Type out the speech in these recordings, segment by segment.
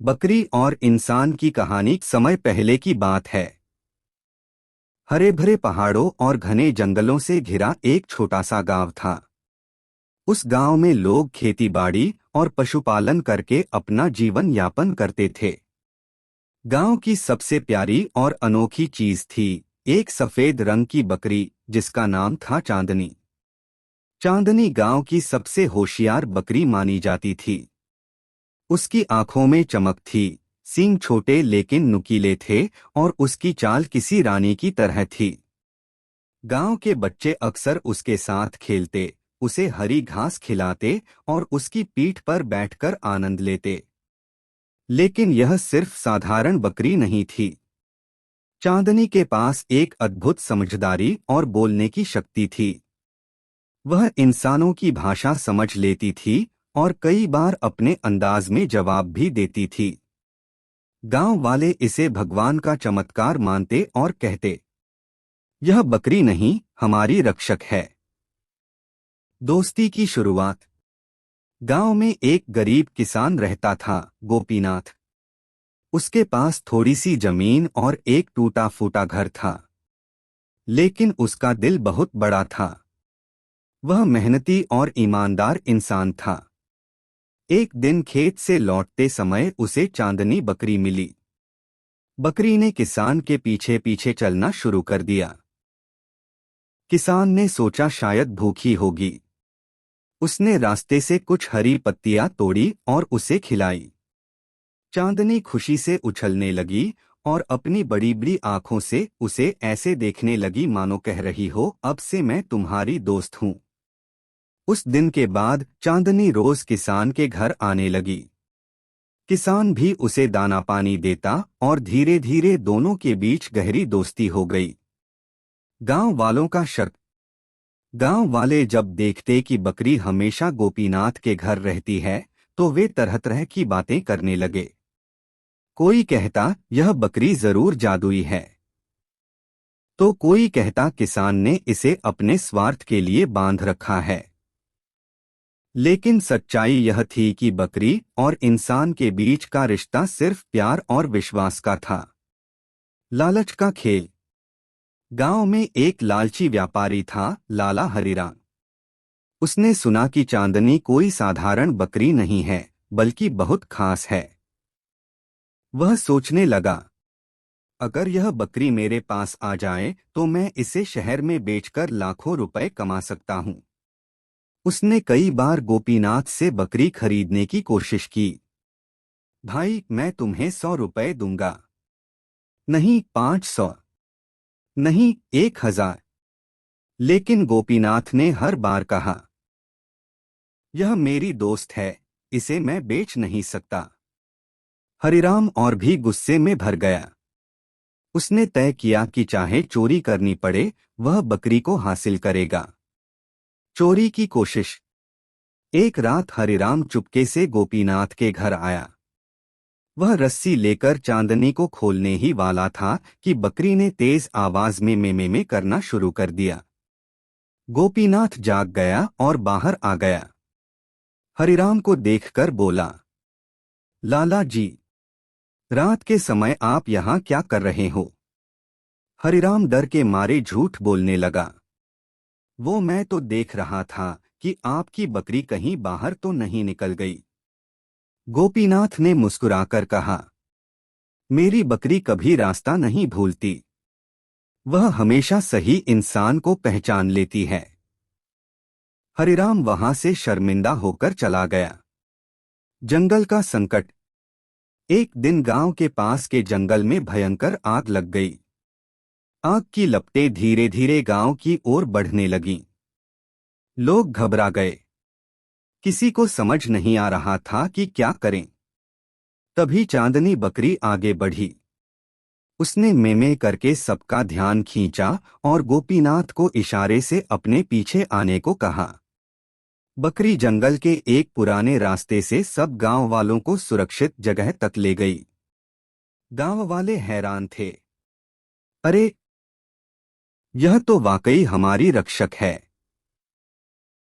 बकरी और इंसान की कहानी समय पहले की बात है। हरे भरे पहाड़ों और घने जंगलों से घिरा एक छोटा सा गांव था। उस गांव में लोग खेतीबाड़ी और पशुपालन करके अपना जीवन यापन करते थे। गांव की सबसे प्यारी और अनोखी चीज थी एक सफेद रंग की बकरी जिसका नाम था चांदनी। चांदनी गांव की सबसे होशियार बकरी मानी जाती थी। उसकी आंखों में चमक थी, सींग छोटे लेकिन नुकीले थे और उसकी चाल किसी रानी की तरह थी। गांव के बच्चे अक्सर उसके साथ खेलते, उसे हरी घास खिलाते और उसकी पीठ पर बैठकर आनंद लेते। लेकिन यह सिर्फ साधारण बकरी नहीं थी। चांदनी के पास एक अद्भुत समझदारी और बोलने की शक्ति थी। वह इंसानों की भाषा समझ लेती थी और कई बार अपने अंदाज में जवाब भी देती थी। गांव वाले इसे भगवान का चमत्कार मानते और कहते, यह बकरी नहीं, हमारी रक्षक है। दोस्ती की शुरुआत। गांव में एक गरीब किसान रहता था, गोपीनाथ। उसके पास थोड़ी सी जमीन और एक टूटा फूटा घर था। लेकिन उसका दिल बहुत बड़ा था। वह मेहनती और ईमानदार इंसान था। एक दिन खेत से लौटते समय उसे चांदनी बकरी मिली। बकरी ने किसान के पीछे पीछे चलना शुरू कर दिया। किसान ने सोचा शायद भूखी होगी। उसने रास्ते से कुछ हरी पत्तियां तोड़ी और उसे खिलाई। चांदनी खुशी से उछलने लगी और अपनी बड़ी बड़ी आंखों से उसे ऐसे देखने लगी मानो कह रही हो, अब से मैं तुम्हारी दोस्त हूँ। उस दिन के बाद चांदनी रोज किसान के घर आने लगी। किसान भी उसे दाना पानी देता और धीरे धीरे दोनों के बीच गहरी दोस्ती हो गई। गांव वालों का शक। गांव वाले जब देखते कि बकरी हमेशा गोपीनाथ के घर रहती है तो वे तरह तरह की बातें करने लगे। कोई कहता यह बकरी जरूर जादुई है, तो कोई कहता किसान ने इसे अपने स्वार्थ के लिए बांध रखा है। लेकिन सच्चाई यह थी कि बकरी और इंसान के बीच का रिश्ता सिर्फ प्यार और विश्वास का था। लालच का खेल। गांव में एक लालची व्यापारी था, लाला हरिराम। उसने सुना कि चांदनी कोई साधारण बकरी नहीं है, बल्कि बहुत खास है। वह सोचने लगा, अगर यह बकरी मेरे पास आ जाए तो मैं इसे शहर में बेचकर लाखों रुपए कमा सकता हूँ। उसने कई बार गोपीनाथ से बकरी खरीदने की कोशिश की। भाई, मैं तुम्हें 100 रुपए दूंगा। नहीं, 500। नहीं, 1000। लेकिन गोपीनाथ ने हर बार कहा, यह मेरी दोस्त है, इसे मैं बेच नहीं सकता। हरिराम और भी गुस्से में भर गया। उसने तय किया कि चाहे चोरी करनी पड़े, वह बकरी को हासिल करेगा। चोरी की कोशिश। एक रात हरिराम चुपके से गोपीनाथ के घर आया। वह रस्सी लेकर चांदनी को खोलने ही वाला था कि बकरी ने तेज आवाज में में करना शुरू कर दिया। गोपीनाथ जाग गया और बाहर आ गया। हरिराम को देखकर बोला, लाला जी, रात के समय आप यहाँ क्या कर रहे हो? हरिराम डर के मारे झूठ बोलने लगा। वो मैं तो देख रहा था कि आपकी बकरी कहीं बाहर तो नहीं निकल गई। गोपीनाथ ने मुस्कुराकर कहा, मेरी बकरी कभी रास्ता नहीं भूलती। वह हमेशा सही इंसान को पहचान लेती है। हरिराम वहां से शर्मिंदा होकर चला गया। जंगल का संकट। एक दिन गांव के पास के जंगल में भयंकर आग लग गई। आग की लपटें धीरे धीरे गांव की ओर बढ़ने लगीं। लोग घबरा गए। किसी को समझ नहीं आ रहा था कि क्या करें। तभी चांदनी बकरी आगे बढ़ी। उसने मेमे करके सबका ध्यान खींचा और गोपीनाथ को इशारे से अपने पीछे आने को कहा। बकरी जंगल के एक पुराने रास्ते से सब गांव वालों को सुरक्षित जगह तक ले गई। गांव वाले हैरान थे। अरे, यह तो वाकई हमारी रक्षक है।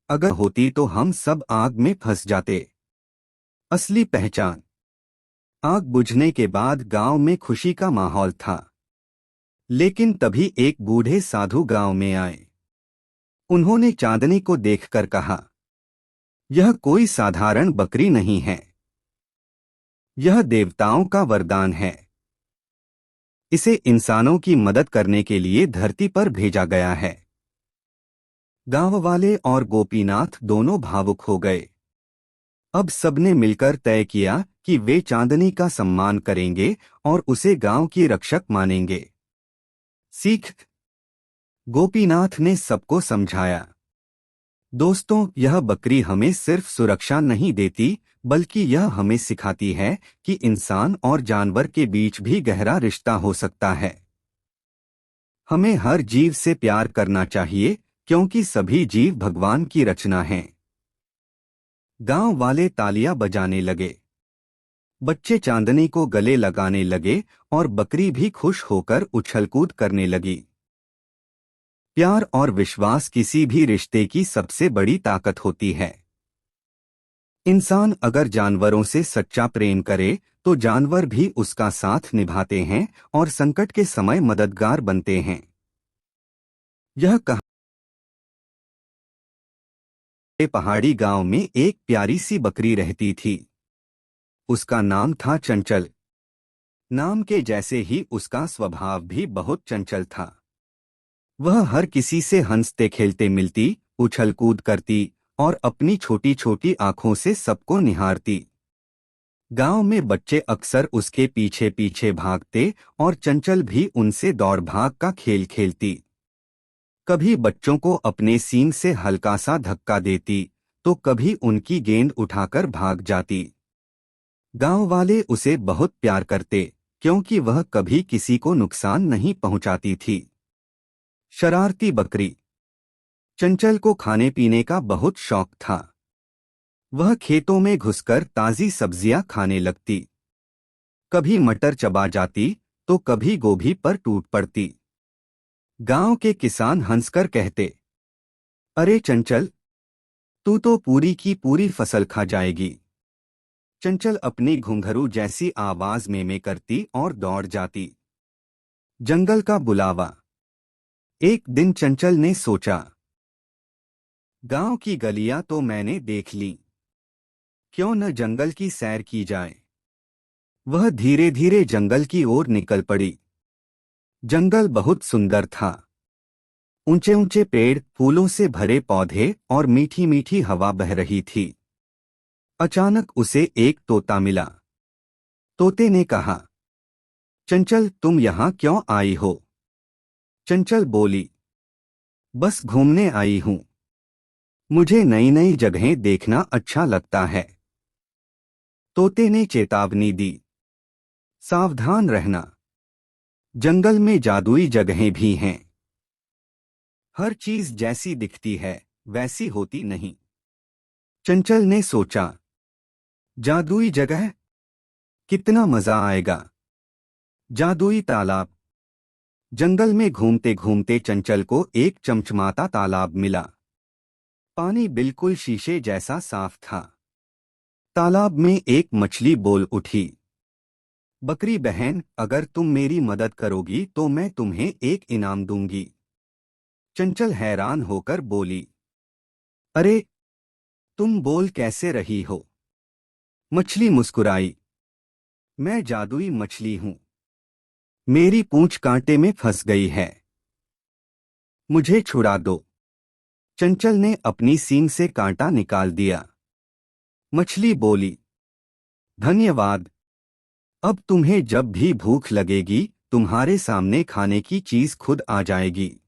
अगर होती तो हम सब आग में फंस जाते। असली पहचान। आग बुझने के बाद गांव में खुशी का माहौल था। लेकिन तभी एक बूढ़े साधु गांव में आए। उन्होंने चांदनी को देखकर कहा, यह कोई साधारण बकरी नहीं है, यह देवताओं का वरदान है। इसे इंसानों की मदद करने के लिए धरती पर भेजा गया है। गांव वाले और गोपीनाथ दोनों भावुक हो गए। अब सबने मिलकर तय किया कि वे चांदनी का सम्मान करेंगे और उसे गांव की रक्षक मानेंगे। सीख। गोपीनाथ ने सबको समझाया, दोस्तों, यह बकरी हमें सिर्फ सुरक्षा नहीं देती, बल्कि यह हमें सिखाती है कि इंसान और जानवर के बीच भी गहरा रिश्ता हो सकता है। हमें हर जीव से प्यार करना चाहिए, क्योंकि सभी जीव भगवान की रचना हैं। गांव वाले तालियां बजाने लगे, बच्चे चांदनी को गले लगाने लगे और बकरी भी खुश होकर उछलकूद करने लगी। प्यार और विश्वास किसी भी रिश्ते की सबसे बड़ी ताकत होती है। इंसान अगर जानवरों से सच्चा प्रेम करे तो जानवर भी उसका साथ निभाते हैं और संकट के समय मददगार बनते हैं। यह कहानी पहाड़ी गांव में एक प्यारी सी बकरी रहती थी। उसका नाम था चंचल। नाम के जैसे ही उसका स्वभाव भी बहुत चंचल था। वह हर किसी से हंसते खेलते मिलती, उछल-कूद करती और अपनी छोटी छोटी आंखों से सबको निहारती। गांव में बच्चे अक्सर उसके पीछे पीछे भागते और चंचल भी उनसे दौड़ भाग का खेल खेलती। कभी बच्चों को अपने सींग से हल्का सा धक्का देती तो कभी उनकी गेंद उठाकर भाग जाती। गांव वाले उसे बहुत प्यार करते, क्योंकि वह कभी किसी को नुकसान नहीं पहुंचाती थी। शरारती बकरी। चंचल को खाने पीने का बहुत शौक था। वह खेतों में घुसकर ताजी सब्जियां खाने लगती। कभी मटर चबा जाती तो कभी गोभी पर टूट पड़ती। गांव के किसान हंसकर कहते, अरे चंचल, तू तो पूरी की पूरी फसल खा जाएगी। चंचल अपनी घुंघरू जैसी आवाज में करती और दौड़ जाती। जंगल का बुलावा। एक दिन चंचल ने सोचा, गांव की गलियां तो मैंने देख ली, क्यों न जंगल की सैर की जाए। वह धीरे धीरे जंगल की ओर निकल पड़ी। जंगल बहुत सुंदर था। ऊंचे ऊंचे पेड़, फूलों से भरे पौधे और मीठी मीठी हवा बह रही थी। अचानक उसे एक तोता मिला। तोते ने कहा, चंचल, तुम यहाँ क्यों आई हो? चंचल बोली, बस घूमने आई हूँ। मुझे नई नई जगहें देखना अच्छा लगता है। तोते ने चेतावनी दी, सावधान रहना, जंगल में जादुई जगहें भी हैं। हर चीज जैसी दिखती है वैसी होती नहीं। चंचल ने सोचा, जादुई जगह, कितना मजा आएगा। जादुई तालाब। जंगल में घूमते घूमते चंचल को एक चमचमाता तालाब मिला। पानी बिल्कुल शीशे जैसा साफ था। तालाब में एक मछली बोल उठी, बकरी बहन, अगर तुम मेरी मदद करोगी तो मैं तुम्हें एक इनाम दूंगी। चंचल हैरान होकर बोली, अरे, तुम बोल कैसे रही हो? मछली मुस्कुराई, मैं जादुई मछली हूं। मेरी पूंछ कांटे में फंस गई है, मुझे छुड़ा दो। चंचल ने अपनी सींग से कांटा निकाल दिया। मछली बोली, धन्यवाद। अब तुम्हें जब भी भूख लगेगी तुम्हारे सामने खाने की चीज खुद आ जाएगी।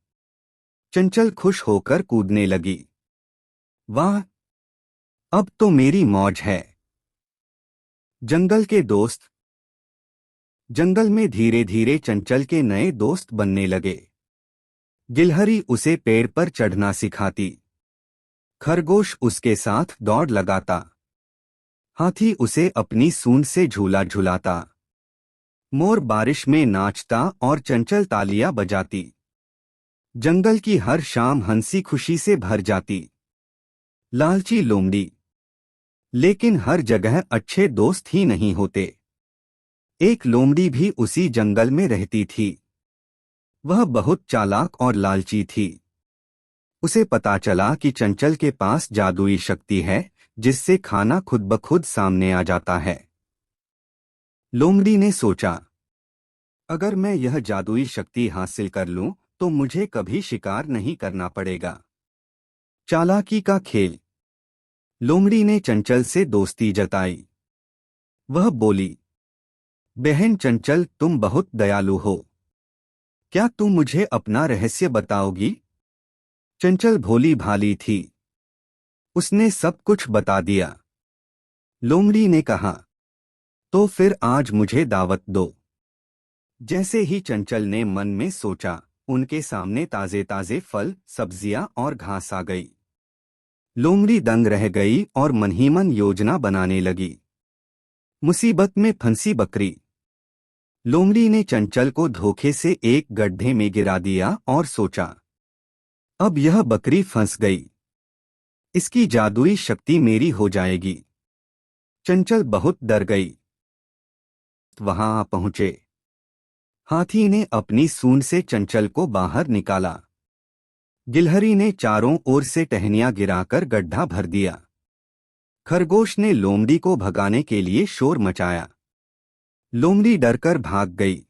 चंचल खुश होकर कूदने लगी। वाह, अब तो मेरी मौज है। जंगल के दोस्त। जंगल में धीरे धीरे चंचल के नए दोस्त बनने लगे। गिलहरी उसे पेड़ पर चढ़ना सिखाती। खरगोश उसके साथ दौड़ लगाता। हाथी उसे अपनी सूंड से झूला झुलाता। मोर बारिश में नाचता और चंचल तालियां बजाती। जंगल की हर शाम हंसी खुशी से भर जाती। लालची लोमड़ी। लेकिन हर जगह अच्छे दोस्त ही नहीं होते। एक लोमड़ी भी उसी जंगल में रहती थी। वह बहुत चालाक और लालची थी। उसे पता चला कि चंचल के पास जादुई शक्ति है, जिससे खाना खुद ब खुद सामने आ जाता है। लोमड़ी ने सोचा, अगर मैं यह जादुई शक्ति हासिल कर लूं, तो मुझे कभी शिकार नहीं करना पड़ेगा। चालाकी का खेल। लोमड़ी ने चंचल से दोस्ती जताई। वह बोली, बहन चंचल, तुम बहुत दयालु हो। क्या तुम मुझे अपना रहस्य बताओगी? चंचल भोली भाली थी। उसने सब कुछ बता दिया। लोमड़ी ने कहा, तो फिर आज मुझे दावत दो। जैसे ही चंचल ने मन में सोचा, उनके सामने ताजे ताजे फल, सब्जियां और घास आ गई। लोमड़ी दंग रह गई और मन ही मन योजना बनाने लगी। मुसीबत में फंसी बकरी। लोमड़ी ने चंचल को धोखे से एक गड्ढे में गिरा दिया और सोचा, अब यह बकरी फंस गई। इसकी जादुई शक्ति मेरी हो जाएगी। चंचल बहुत डर गई। वहां आ पहुंचे। हाथी ने अपनी सूंड से चंचल को बाहर निकाला। गिलहरी ने चारों ओर से टहनियां गिराकर गड्ढा भर दिया। खरगोश ने लोमड़ी को भगाने के लिए शोर मचाया। लोमड़ी डरकर भाग गई।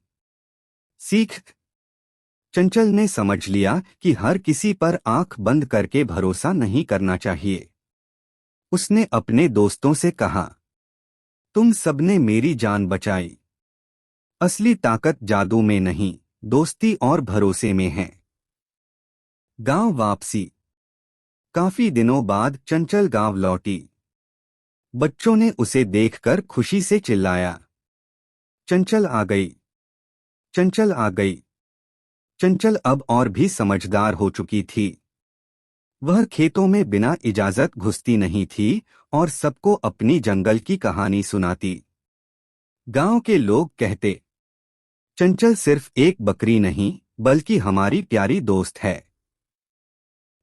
सीख। चंचल ने समझ लिया कि हर किसी पर आंख बंद करके भरोसा नहीं करना चाहिए। उसने अपने दोस्तों से कहा, तुम सबने मेरी जान बचाई। असली ताकत जादू में नहीं, दोस्ती और भरोसे में है। गांव वापसी। काफी दिनों बाद चंचल गांव लौटी। बच्चों ने उसे देखकर खुशी से चिल्लाया, चंचल आ गई, चंचल आ गई। चंचल अब और भी समझदार हो चुकी थी। वह खेतों में बिना इजाजत घुसती नहीं थी और सबको अपनी जंगल की कहानी सुनाती। गांव के लोग कहते, चंचल सिर्फ एक बकरी नहीं, बल्कि हमारी प्यारी दोस्त है।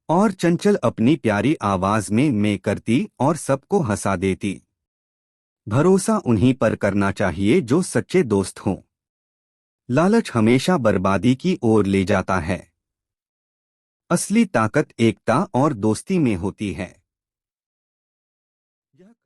और चंचल अपनी प्यारी आवाज में करती और सबको हंसा देती। भरोसा उन्हीं पर करना चाहिए जो सच्चे दोस्त हों। लालच हमेशा बर्बादी की ओर ले जाता है। असली ताकत एकता और दोस्ती में होती है।